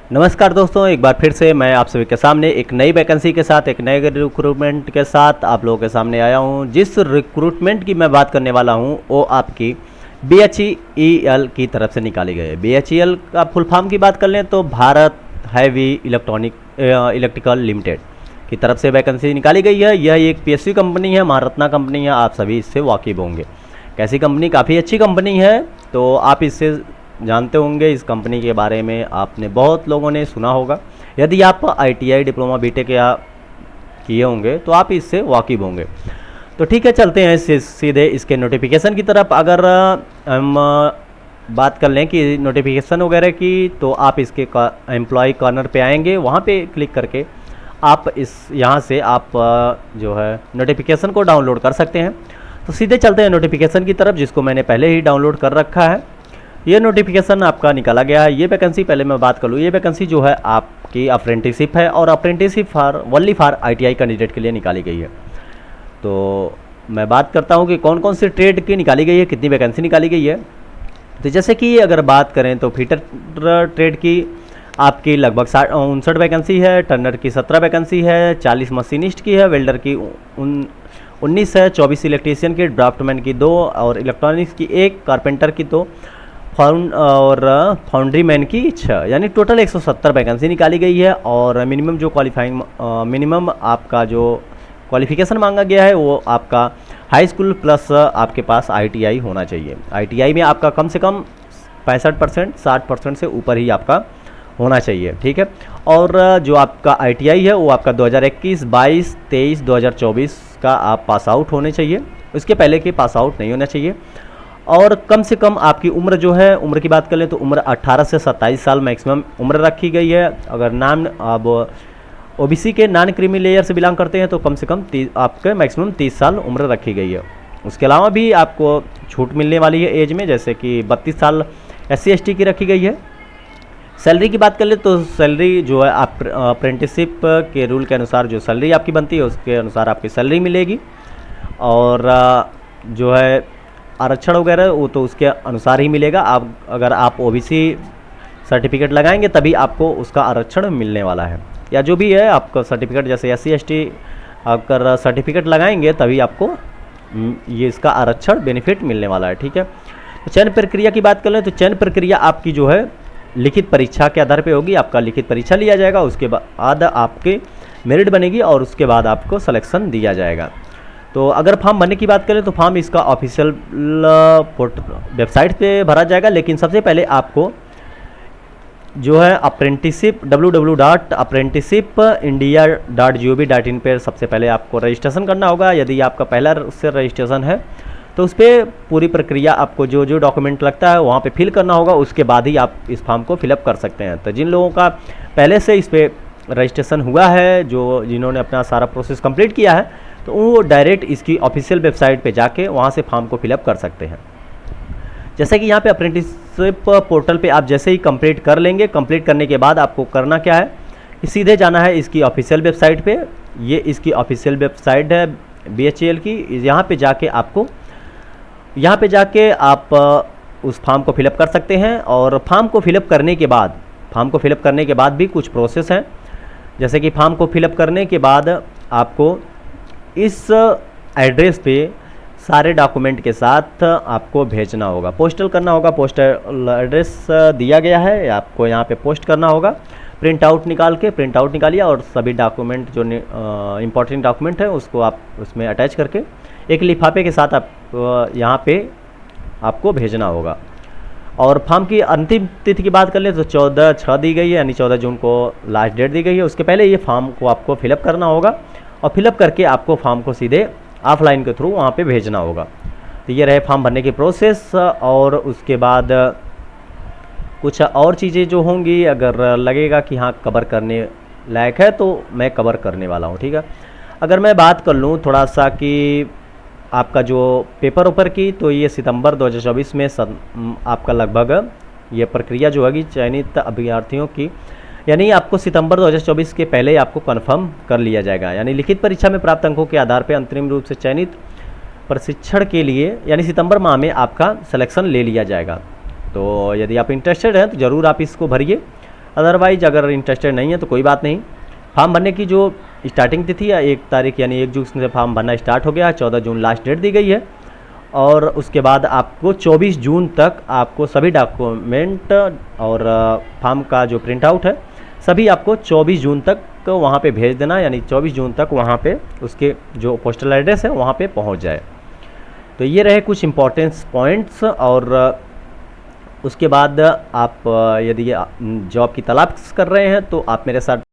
नमस्कार दोस्तों, एक बार फिर से मैं आप सभी के सामने एक नई वैकेंसी के साथ, एक नए रिक्रूटमेंट के साथ आप लोगों के सामने आया हूं। जिस रिक्रूटमेंट की मैं बात करने वाला हूं वो आपकी BHEL की तरफ से निकाली गई है। BHEL का फुल फॉर्म की बात कर लें तो भारत हैवी इलेक्ट्रिकल लिमिटेड की तरफ से वैकेंसी निकाली गई है। यह एक PSU कंपनी है, महारत्ना कंपनी है, आप सभी इससे वाकिफ होंगे। कैसी कंपनी? काफ़ी अच्छी कंपनी है, तो आप इससे जानते होंगे। इस कंपनी के बारे में आपने बहुत लोगों ने सुना होगा। यदि आप ITI डिप्लोमा BTech या किए होंगे तो आप इससे वाकिफ होंगे। तो ठीक है, चलते हैं सीधे इसके नोटिफिकेशन की तरफ। अगर हम बात कर लें कि नोटिफिकेशन वगैरह की, तो आप इसके एम्प्लॉय कॉर्नर पे आएंगे, वहाँ पे क्लिक करके आप यहाँ से आप जो है नोटिफिकेशन को डाउनलोड कर सकते हैं। तो सीधे चलते हैं नोटिफिकेशन की तरफ, जिसको मैंने पहले ही डाउनलोड कर रखा है। ये नोटिफिकेशन आपका निकाला गया है। ये वैकेंसी, पहले मैं बात कर लूँ, ये वैकेंसी जो है आपकी अप्रेंटिसशिप है और apprenticeship only for ITI candidate के लिए निकाली गई है। तो मैं बात करता हूँ कि कौन कौन सी ट्रेड की निकाली गई है, कितनी वैकेंसी निकाली गई है। तो जैसे कि अगर बात करें तो फीटर ट्रेड की आपकी लगभग 59 वैकेंसी है, टर्नर की 17 वैकेंसी है, 40 मशीनिस्ट की है, वेल्डर की 19 है, 24 इलेक्ट्रीशियन की, ड्राफ्टमैन की 2 और इलेक्ट्रॉनिक्स की 1, कारपेंटर की 2 फाउंड्री मैन की 6, यानी टोटल 170 वैकेंसी निकाली गई है। और मिनिमम जो मिनिमम आपका जो क्वालिफिकेशन मांगा गया है वो आपका हाई स्कूल प्लस आपके पास ITI होना चाहिए। ITI में आपका कम से कम 65% 60% से ऊपर ही आपका होना चाहिए, ठीक है। और जो आपका ITI है वो आपका 2021, 22, 23, 2024 का आप पास आउट होने चाहिए, उसके पहले के पास आउट नहीं होना चाहिए। और कम से कम आपकी उम्र जो है, उम्र की बात कर लें तो उम्र 18 से 27 साल मैक्सिमम उम्र रखी गई है। अगर नाम अब OBC के नॉन क्रीमी लेयर से बिलोंग करते हैं तो कम से कम आपके मैक्सिमम 30 साल उम्र रखी गई है। उसके अलावा भी आपको छूट मिलने वाली है एज में, जैसे कि 32 साल SC ST की रखी गई है। सैलरी की बात कर ले तो सैलरी जो है आप अप्रेंटिसशिप के रूल के अनुसार जो सैलरी आपकी बनती है उसके अनुसार आपकी सैलरी मिलेगी। और जो है आरक्षण वगैरह वो तो उसके अनुसार ही मिलेगा। आप अगर आप OBC सर्टिफिकेट लगाएंगे तभी आपको उसका आरक्षण मिलने वाला है, या जो भी है आपका सर्टिफिकेट, जैसे SC ST अगर सर्टिफिकेट लगाएंगे तभी आपको ये इसका आरक्षण बेनिफिट मिलने वाला है, ठीक है। तो चयन प्रक्रिया की बात कर लें तो चयन प्रक्रिया आपकी जो है लिखित परीक्षा के आधार पे होगी। आपका लिखित परीक्षा लिया जाएगा, उसके बाद आपके मेरिट बनेगी और उसके बाद आपको सिलेक्शन दिया जाएगा। तो अगर फॉर्म भरने की बात करें तो फॉर्म इसका ऑफिशियल वेबसाइट पे भरा जाएगा, लेकिन सबसे पहले आपको जो है अप्रेंटिसशिप www.apprenticeshipindia.gov.in पर सबसे पहले आपको रजिस्ट्रेशन करना होगा। यदि आपका पहला से रजिस्ट्रेशन है तो उस पर पूरी प्रक्रिया आपको जो जो डॉक्यूमेंट लगता है वहाँ पे फिल करना होगा, उसके बाद ही आप इस फॉर्म को फिलअप कर सकते हैं। तो जिन लोगों का पहले से इस पर रजिस्ट्रेशन हुआ है, जिन्होंने अपना सारा प्रोसेस कंप्लीट किया है, तो वो डायरेक्ट इसकी ऑफिशियल वेबसाइट पे जाके वहाँ से फॉर्म को फिलअप कर सकते हैं। जैसे कि यहाँ पे अप्रेंटिसशिप पोर्टल पे आप जैसे ही कंप्लीट कर लेंगे, कंप्लीट करने के बाद आपको करना क्या है, सीधे जाना है इसकी ऑफिशियल वेबसाइट पे। ये इसकी ऑफिशियल वेबसाइट है BHEL की। यहाँ पे जाके आप उस फॉर्म को फिलअप कर सकते हैं। और फॉर्म को फिलअप करने के बाद भी कुछ प्रोसेस हैं। जैसे कि फॉर्म को फिलअप करने के बाद आपको इस एड्रेस पे सारे डॉक्यूमेंट के साथ आपको भेजना होगा, पोस्टल करना होगा। पोस्टल एड्रेस दिया गया है, आपको यहाँ पे पोस्ट करना होगा। प्रिंट आउट निकालिए और सभी डॉक्यूमेंट जो इम्पोर्टेंट डॉक्यूमेंट है उसको आप उसमें अटैच करके एक लिफाफे के साथ आप यहाँ पे आपको भेजना होगा। और फॉर्म की अंतिम तिथि की बात कर ले तो 14/6 दी गई है, यानी 14 जून को लास्ट डेट दी गई है। उसके पहले ये फॉर्म को आपको फिलअप करना होगा और फिलअप करके आपको फॉर्म को सीधे ऑफलाइन के थ्रू वहाँ पे भेजना होगा। तो ये रहे फॉर्म भरने की प्रोसेस। और उसके बाद कुछ और चीज़ें जो होंगी, अगर लगेगा कि हाँ कवर करने लायक है तो मैं कवर करने वाला हूँ, ठीक है। अगर मैं बात कर लूँ थोड़ा सा कि आपका जो पेपर ऊपर की, तो ये सितंबर 2024 में आपका लगभग ये प्रक्रिया जो होगी चयनित अभ्यर्थियों की, यानी आपको सितंबर 2024 के पहले आपको कंफर्म कर लिया जाएगा। यानी लिखित परीक्षा में प्राप्त अंकों के आधार पर अंतरिम रूप से चयनित प्रशिक्षण के लिए यानी सितंबर माह में आपका सिलेक्शन ले लिया जाएगा। तो यदि आप इंटरेस्टेड हैं तो ज़रूर आप इसको भरिए। अदरवाइज अगर इंटरेस्टेड नहीं है तो कोई बात नहीं। फॉर्म भरने की जो स्टार्टिंग तिथि है 1 तारीख यानी 1 जून से फॉर्म भरना स्टार्ट हो गया है, 14 जून लास्ट डेट दी गई है। और उसके बाद आपको 24 जून तक आपको सभी डॉक्यूमेंट और फॉर्म का जो प्रिंट आउट है सभी आपको 24 जून तक वहाँ पे भेज देना, यानी 24 जून तक वहाँ पे उसके जो पोस्टल एड्रेस है वहाँ पे पहुँच जाए। तो ये रहे कुछ इम्पोर्टेंस पॉइंट्स। और उसके बाद आप यदि जॉब की तलाश कर रहे हैं तो आप मेरे साथ